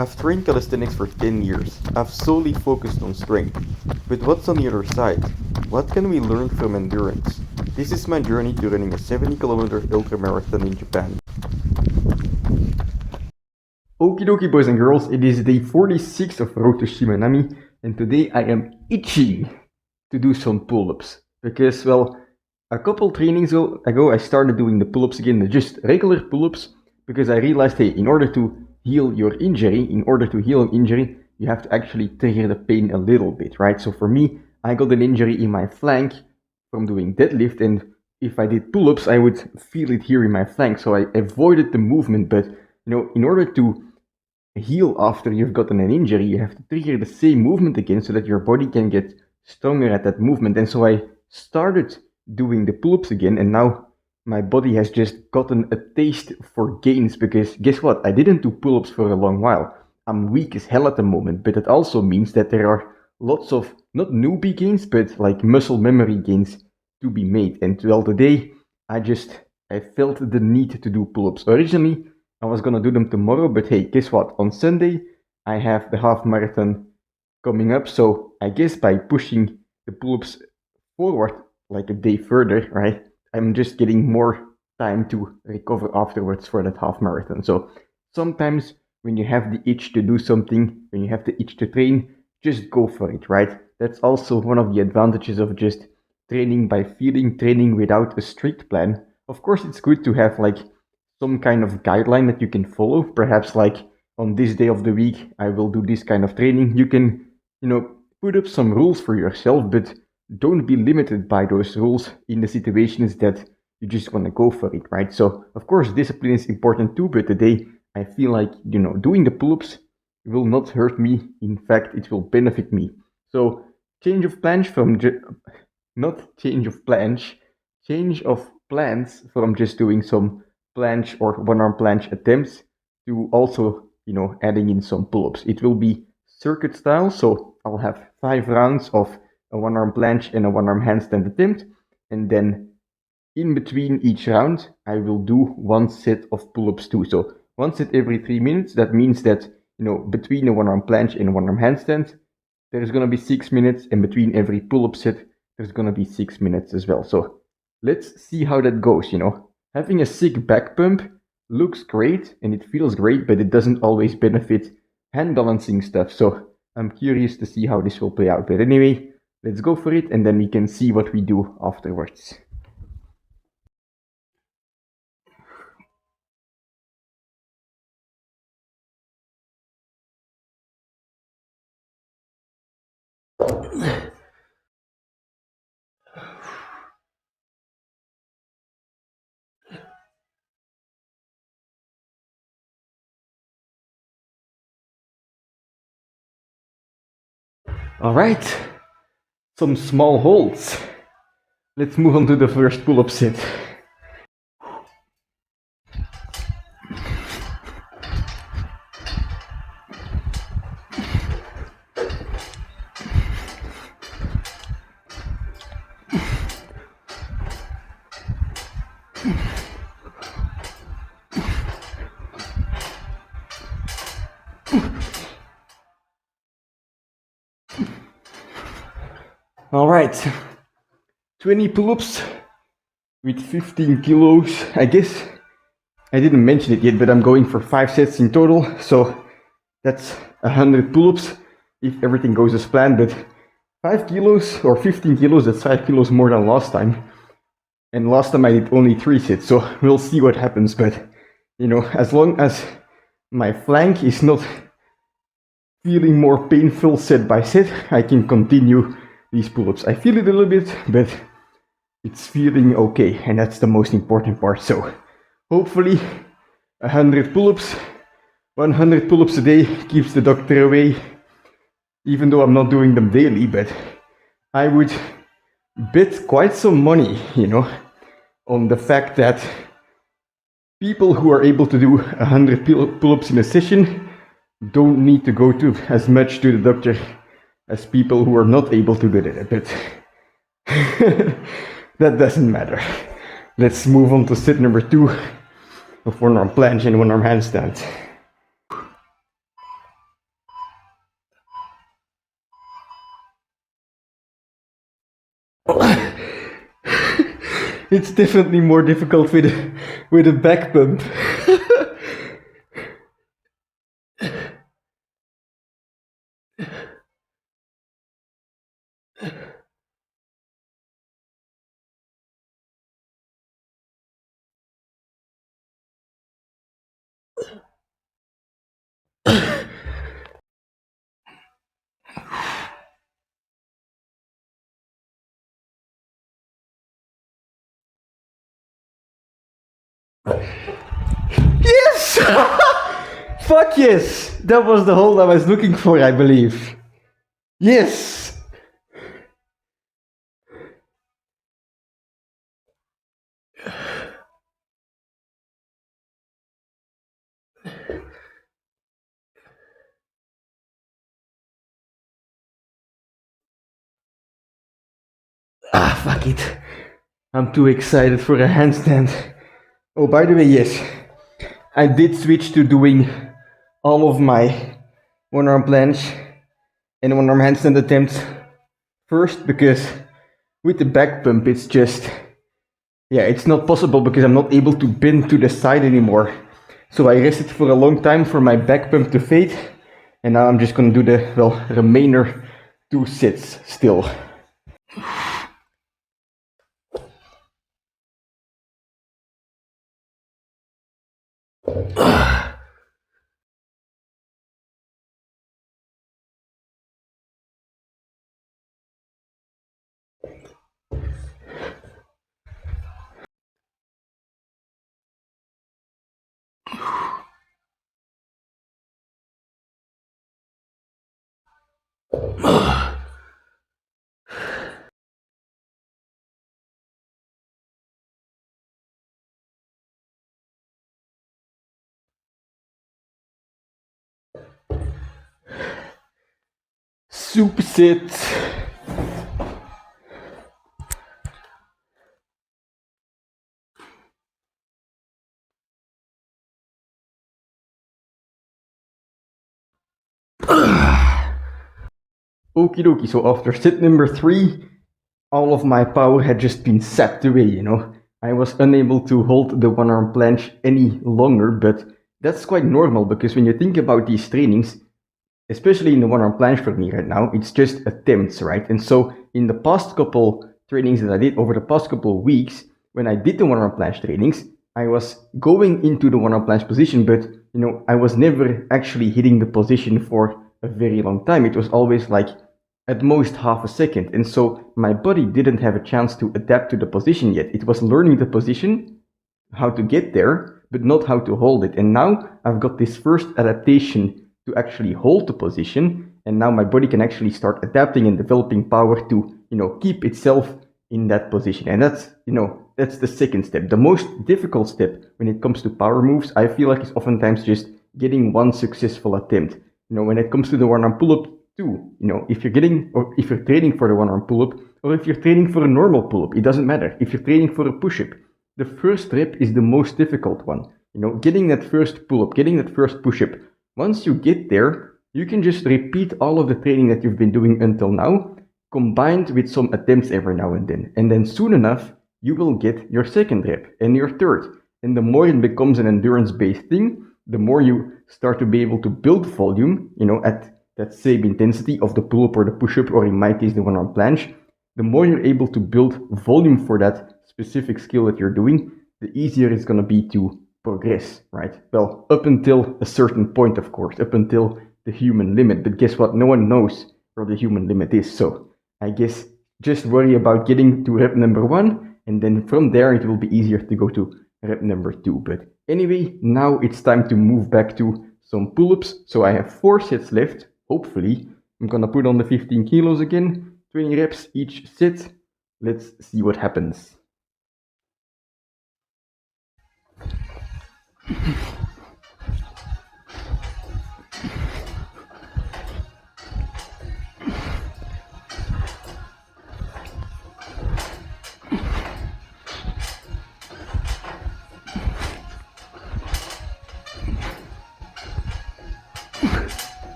I've trained calisthenics for 10 years. I've solely focused on strength. But what's on the other side? What can we learn from endurance? This is my journey to running a 70-kilometer ultramarathon in Japan. Okie dokie boys and girls, it is day 46 of Road to Shimanami, and today I am itching to do some pull-ups. Because, well, a couple trainings ago I started doing the pull-ups again, just regular pull-ups, because I realized, hey, in order to heal an injury, you have to actually trigger the pain a little bit, right? So for me, I got an injury in my flank from doing deadlift, and if I did pull-ups, I would feel it here in my flank, so I avoided the movement. But, in order to heal after you've gotten an injury, you have to trigger the same movement again so that your body can get stronger at that movement. And so I started doing the pull-ups again, and now my body has just gotten a taste for gains, because guess what? I didn't do pull-ups for a long while. I'm weak as hell at the moment, but it also means that there are lots of, not newbie gains, but like muscle memory gains to be made. And well, today I felt the need to do pull-ups. Originally, I was gonna do them tomorrow, but hey, guess what? On Sunday, I have the half marathon coming up, so I guess by pushing the pull-ups forward like a day further, right, I'm just getting more time to recover afterwards for that half marathon. So sometimes when you have the itch to do something, when you have the itch to train, just go for it, right? That's also one of the advantages of just training by feeling, training without a strict plan. Of course, it's good to have like some kind of guideline that you can follow. Perhaps like on this day of the week, I will do this kind of training. You can, put up some rules for yourself, but don't be limited by those rules in the situations that you just want to go for it, right? So, of course, discipline is important too, but today I feel like, doing the pull-ups will not hurt me. In fact, it will benefit me. So, change of plans from just doing some planche or one-arm planche attempts to also, adding in some pull-ups. It will be circuit style, so I'll have 5 rounds of a one-arm planche and a one-arm handstand attempt, and then in between each round, I will do one set of pull-ups too. So one set every 3 minutes. That means that, between a one-arm planche and a one-arm handstand, there's gonna be 6 minutes, and between every pull-up set, there's gonna be 6 minutes as well. So let's see how that goes, Having a sick back pump looks great and it feels great, but it doesn't always benefit hand balancing stuff. So I'm curious to see how this will play out. But anyway, let's go for it, and then we can see what we do afterwards. All right, some small holds. Let's move on to the first pull-up set. All right, 20 pull-ups with 15 kilos. I guess I didn't mention it yet, but I'm going for 5 sets in total. So that's 100 pull-ups if everything goes as planned. But 5 kilos or 15 kilos, that's 5 kilos more than last time. And last time I did only 3 sets, so we'll see what happens. But, as long as my flank is not feeling more painful set by set, I can continue these pull-ups. I feel it a little bit, but it's feeling okay, and that's the most important part. So hopefully 100 pull-ups, 100 pull-ups a day keeps the doctor away, even though I'm not doing them daily. But I would bet quite some money, on the fact that people who are able to do 100 pull-ups in a session don't need to go to as much to the doctor as people who are not able to do that. But that doesn't matter. Let's move on to set number 2 of one-arm planche and one-arm handstand. It's definitely more difficult with a back pump. Yes! Fuck yes! That was the hold I was looking for, I believe. Yes! Ah, fuck it. I'm too excited for a handstand. Oh, by the way, yes. I did switch to doing all of my one arm planche and one arm handstand attempts first because with the back pump it's just, yeah, it's not possible because I'm not able to bend to the side anymore. So I rested for a long time for my back pump to fade, and now I'm just gonna do the, well, remainder 2 sets still. Superset. Okie dokie, so after set number 3, all of my power had just been sapped away, you know. I was unable to hold the one arm planche any longer, but that's quite normal because when you think about these trainings, especially in the one arm planche for me right now, it's just attempts, right? And so in the past couple trainings that I did over the past couple of weeks, when I did the one arm planche trainings, I was going into the one arm planche position, but you know, I was never actually hitting the position for a very long time. It was always like at most half a second. And so my body didn't have a chance to adapt to the position yet. It was learning the position, how to get there, but not how to hold it. And now I've got this first adaptation to actually hold the position. And now my body can actually start adapting and developing power to, you know, keep itself in that position. And that's, you know, that's the second step. The most difficult step when it comes to power moves, I feel like, is oftentimes just getting one successful attempt. You know, when it comes to the one arm pull up too, you know, if you're getting, or if you're training for the one arm pull up, or if you're training for a normal pull up, it doesn't matter. If you're training for a push up, the first rep is the most difficult one. You know, getting that first pull up, getting that first push up. Once you get there, you can just repeat all of the training that you've been doing until now, combined with some attempts every now and then. And then soon enough, you will get your second rep and your third. And the more it becomes an endurance-based thing, the more you start to be able to build volume, you know, at that same intensity of the pull-up or the push-up, or in my case, the one-arm planche. The more you're able to build volume for that specific skill that you're doing, the easier it's going to be to progress, right? Well, up until a certain point, of course, up until the human limit. But guess what? No one knows where the human limit is. So I guess just worry about getting to rep number 1, and then from there it will be easier to go to rep number 2. But anyway, now it's time to move back to some pull-ups. So I have 4 sets left, hopefully. I'm gonna put on the 15 kilos again, 20 reps each set. Let's see what happens.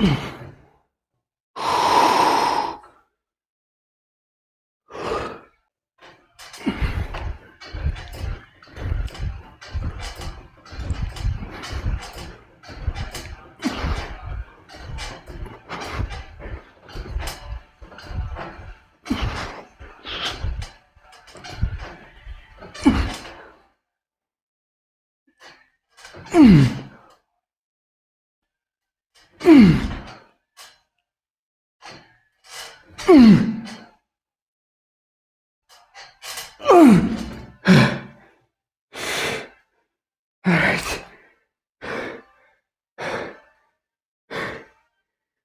Alright.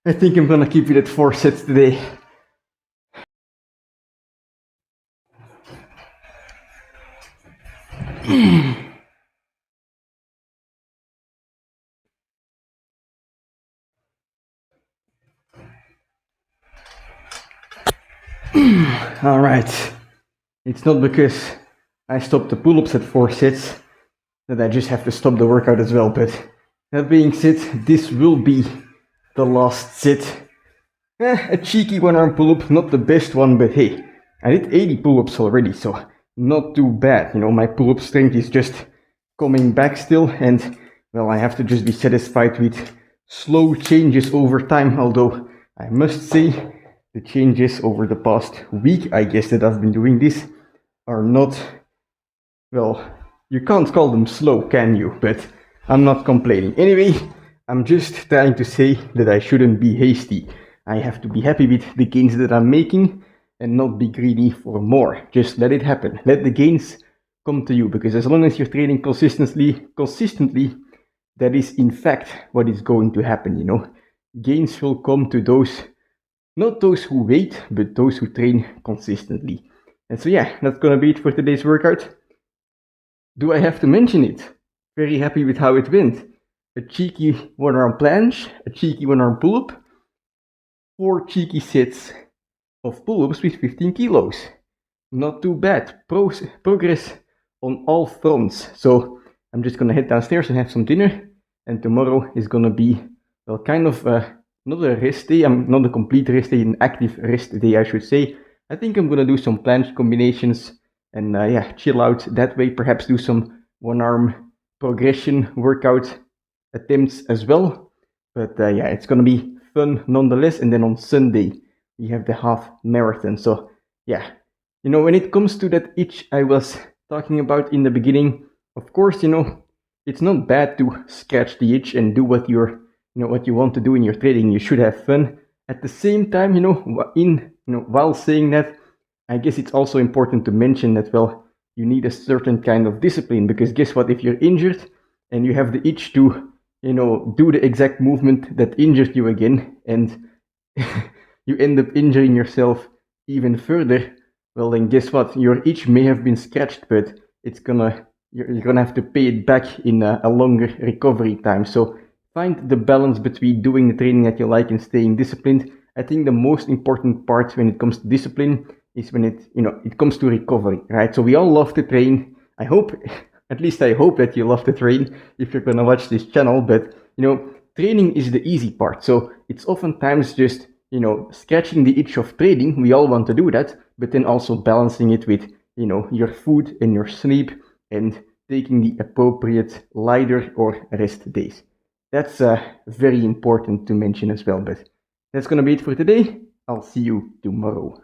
I think I'm gonna keep it at 4 sets today. Alright. It's not because I stopped the pull-ups at 4 sets that I just have to stop the workout as well, but that being said, this will be the last set. A cheeky one-arm pull-up, not the best one, but hey, I did 80 pull-ups already, so not too bad. You know, my pull-up strength is just coming back still, and well, I have to just be satisfied with slow changes over time, although I must say the changes over the past week, I guess, that I've been doing this are not, well, you can't call them slow, can you? But I'm not complaining. Anyway, I'm just trying to say that I shouldn't be hasty. I have to be happy with the gains that I'm making and not be greedy for more. Just let it happen. Let the gains come to you, because as long as you're training consistently, that is in fact what is going to happen, you know. Gains will come to those, not those who wait, but those who train consistently. And so yeah, that's gonna be it for today's workout. Do I have to mention it? Very happy with how it went. A cheeky one-arm planche, a cheeky one-arm pull-up, 4 cheeky sets of pull-ups with 15 kilos. Not too bad. Progress on all fronts. So I'm just gonna head downstairs and have some dinner. And tomorrow is gonna be, well, kind of not a rest day. Not a complete rest day, an active rest day, I should say. I think I'm gonna do some planche combinations and yeah, chill out that way. Perhaps do some one-arm progression workout attempts as well. But yeah, it's gonna be fun nonetheless. And then on Sunday we have the half marathon. So yeah, you know, when it comes to that itch I was talking about in the beginning, of course, you know, it's not bad to scratch the itch and do what what you want to do in your training. You should have fun. At the same time, while saying that, I guess it's also important to mention that, well, you need a certain kind of discipline, because guess what? If you're injured and you have the itch to, do the exact movement that injured you again, and you end up injuring yourself even further, well, then guess what? Your itch may have been scratched, but you're gonna have to pay it back in a longer recovery time. So find the balance between doing the training that you like and staying disciplined. I think the most important part when it comes to discipline is when it comes to recovery, right? So we all love to train. I hope, at least I hope that you love to train if you're gonna watch this channel, but training is the easy part. So it's oftentimes just, scratching the itch of training. We all want to do that, but then also balancing it with, your food and your sleep and taking the appropriate lighter or rest days. That's very important to mention as well, but that's gonna be it for today. I'll see you tomorrow.